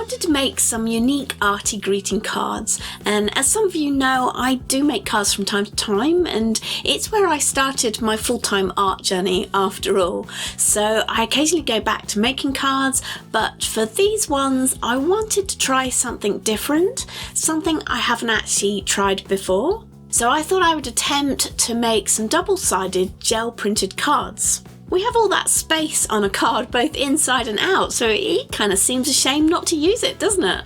wanted to make some unique arty greeting cards, and as some of you know, I do make cards from time to time, and it's where I started my full-time art journey after all. So I occasionally go back to making cards, but for these ones I wanted to try something different, something I haven't actually tried before. So I thought I would attempt to make some double-sided gel printed cards. We have all that space on a card both inside and out, so it kind of seems a shame not to use it, doesn't it?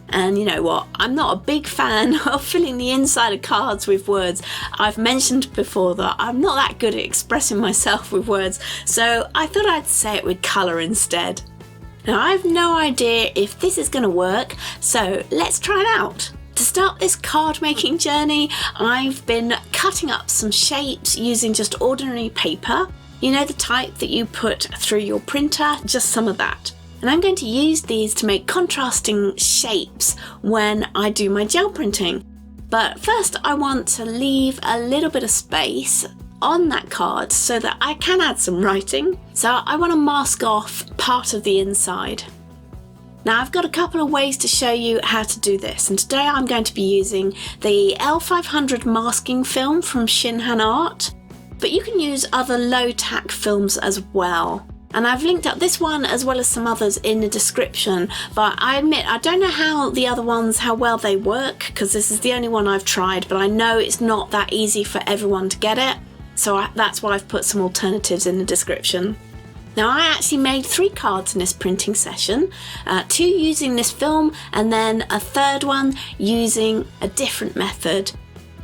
And you know what, I'm not a big fan of filling the inside of cards with words. I've mentioned before that I'm not that good at expressing myself with words, so I thought I'd say it with colour instead. Now I have no idea if this is going to work, so let's try it out. To start this card making journey, I've been cutting up some shapes using just ordinary paper. You know, the type that you put through your printer, just some of that. And I'm going to use these to make contrasting shapes when I do my gel printing. But first I want to leave a little bit of space on that card so that I can add some writing. So I want to mask off part of the inside. Now I've got a couple of ways to show you how to do this, and today I'm going to be using the L500 masking film from Shinhan Art. But you can use other low-tack films as well. And I've linked up this one as well as some others in the description, but I admit I don't know how the other ones, how well they work, because this is the only one I've tried, but I know it's not that easy for everyone to get it, so that's why I've put some alternatives in the description. Now I actually made 3 cards in this printing session, 2 using this film and then a third one using a different method.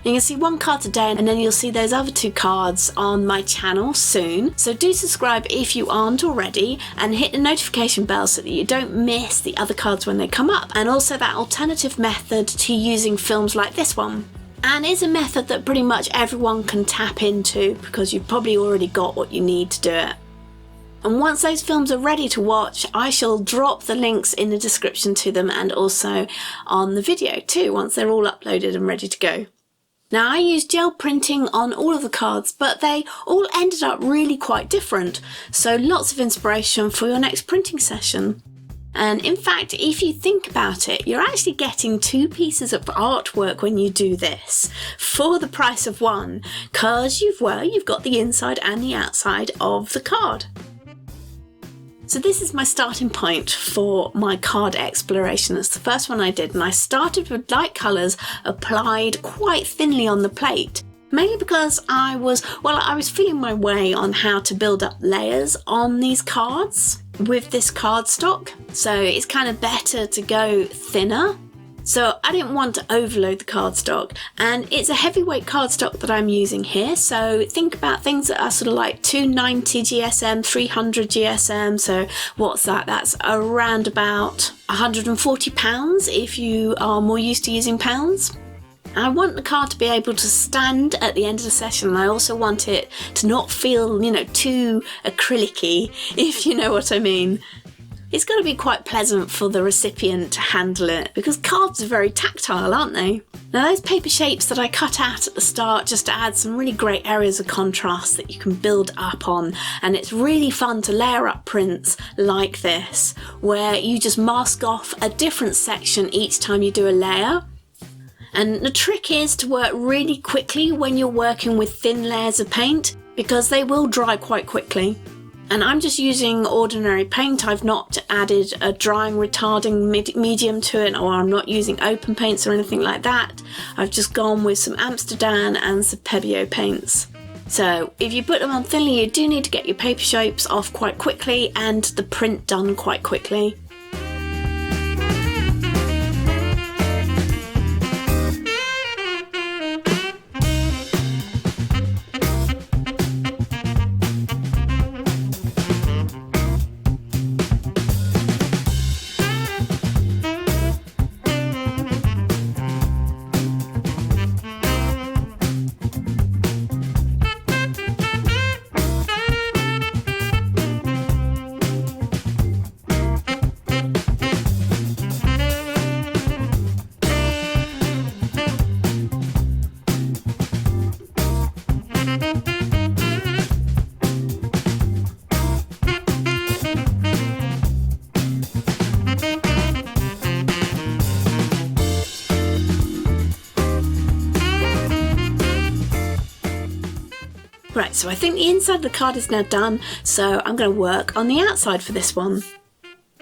You can see 1 card today, and then you'll see those other 2 cards on my channel soon. So do subscribe if you aren't already, and hit the notification bell so that you don't miss the other cards when they come up, and also that alternative method to using films like this one. And it's a method that pretty much everyone can tap into because you've probably already got what you need to do it. And once those films are ready to watch, I shall drop the links in the description to them, and also on the video too, once they're all uploaded and ready to go. Now I used gel printing on all of the cards, but they all ended up really quite different, so lots of inspiration for your next printing session. And in fact, if you think about it, you're actually getting 2 pieces of artwork when you do this for the price of 1, because you've got the inside and the outside of the card. So this is my starting point for my card exploration. It's the first one I did, and I started with light colours applied quite thinly on the plate, mainly because I was feeling my way on how to build up layers on these cards with this cardstock. So it's kind of better to go thinner. So I didn't want to overload the cardstock, and it's a heavyweight cardstock that I'm using here, so think about things that are sort of like 290 GSM, 300 GSM, so what's that? That's around about 140 pounds if you are more used to using pounds. I want the card to be able to stand at the end of the session, and I also want it to not feel, too acrylic-y, if you know what I mean. It's got to be quite pleasant for the recipient to handle it, because cards are very tactile, aren't they? Now those paper shapes that I cut out at the start just add some really great areas of contrast that you can build up on, and it's really fun to layer up prints like this, where you just mask off a different section each time you do a layer. And the trick is to work really quickly when you're working with thin layers of paint, because they will dry quite quickly. And I'm just using ordinary paint. I've not added a drying retarding medium to it, or I'm not using open paints or anything like that. I've just gone with some Amsterdam and some Pebeo paints. So if you put them on thinly, you do need to get your paper shapes off quite quickly and the print done quite quickly. Right, so I think the inside of the card is now done, so I'm going to work on the outside for this one.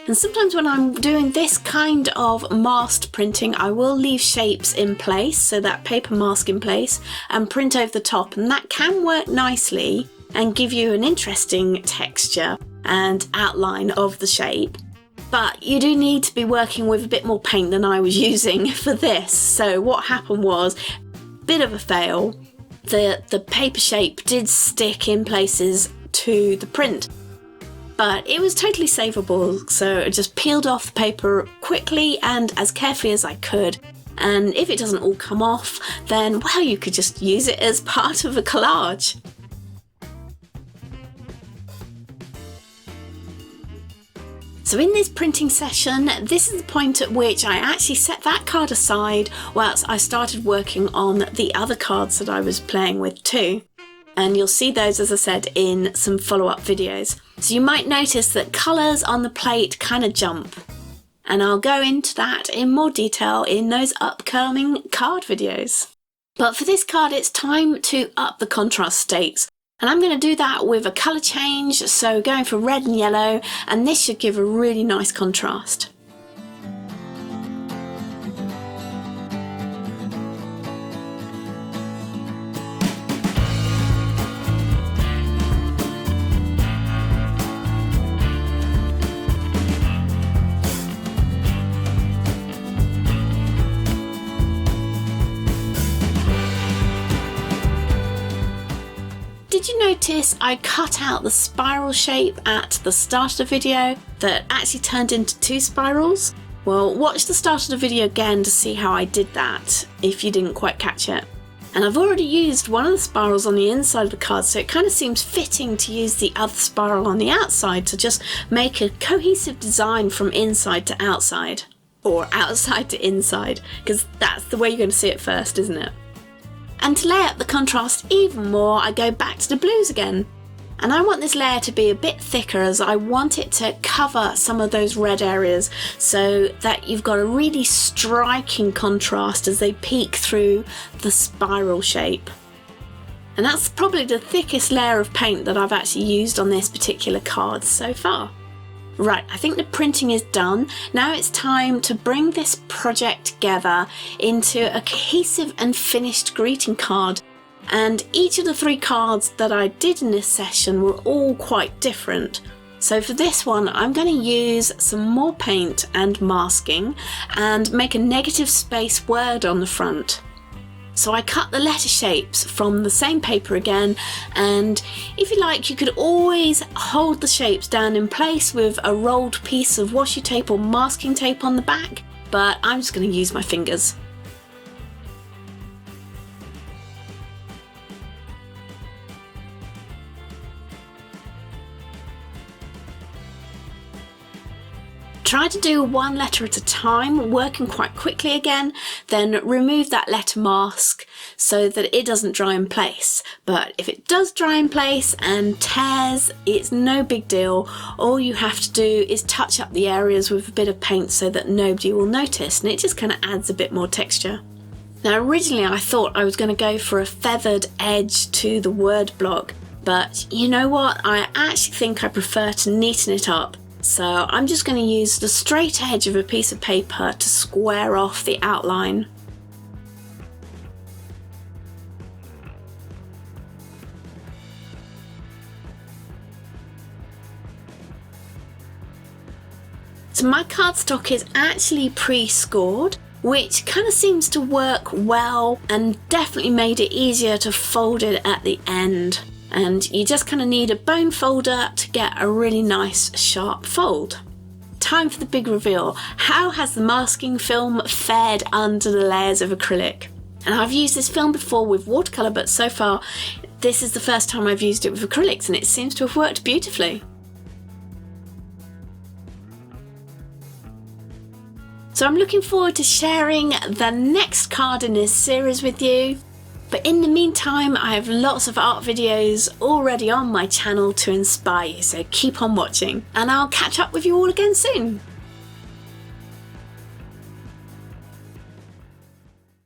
And sometimes when I'm doing this kind of masked printing, I will leave shapes in place, so that paper mask in place, and print over the top, and that can work nicely and give you an interesting texture and outline of the shape. But you do need to be working with a bit more paint than I was using for this. So what happened was, bit of a fail. The paper shape did stick in places to the print, but it was totally savable, so I just peeled off the paper quickly and as carefully as I could. And if it doesn't all come off, then well, you could just use it as part of a collage. So in this printing session, this is the point at which I actually set that card aside whilst I started working on the other cards that I was playing with too. And you'll see those, as I said, in some follow-up videos. So you might notice that colours on the plate kind of jump. And I'll go into that in more detail in those upcoming card videos. But for this card, it's time to up the contrast stakes. And I'm going to do that with a colour change, so going for red and yellow, and this should give a really nice contrast. Did you notice I cut out the spiral shape at the start of the video that actually turned into 2 spirals? Well, watch the start of the video again to see how I did that, if you didn't quite catch it. And I've already used one of the spirals on the inside of the card, so it kind of seems fitting to use the other spiral on the outside to just make a cohesive design from inside to outside. Or outside to inside, because that's the way you're going to see it first, isn't it? And to lay up the contrast even more, I go back to the blues again. And I want this layer to be a bit thicker, as I want it to cover some of those red areas so that you've got a really striking contrast as they peek through the spiral shape. And that's probably the thickest layer of paint that I've actually used on this particular card so far. Right, I think the printing is done. Now it's time to bring this project together into a cohesive and finished greeting card. And each of the 3 cards that I did in this session were all quite different. So for this one, I'm going to use some more paint and masking and make a negative space word on the front. So I cut the letter shapes from the same paper again, and if you like, you could always hold the shapes down in place with a rolled piece of washi tape or masking tape on the back, but I'm just going to use my fingers. Try to do 1 letter at a time, working quite quickly again, then remove that letter mask so that it doesn't dry in place. But if it does dry in place and tears, it's no big deal. All you have to do is touch up the areas with a bit of paint so that nobody will notice, and it just kind of adds a bit more texture. Now originally I thought I was going to go for a feathered edge to the word block, but you know what, I actually think I prefer to neaten it up. So I'm just going to use the straight edge of a piece of paper to square off the outline. So my cardstock is actually pre-scored, which kind of seems to work well and definitely made it easier to fold it at the end. And you just kind of need a bone folder to get a really nice sharp fold. Time for the big reveal. How has the masking film fared under the layers of acrylic? And I've used this film before with watercolour, but so far this is the first time I've used it with acrylics, and it seems to have worked beautifully. So I'm looking forward to sharing the next card in this series with you. But in the meantime, I have lots of art videos already on my channel to inspire you, so keep on watching, and I'll catch up with you all again soon.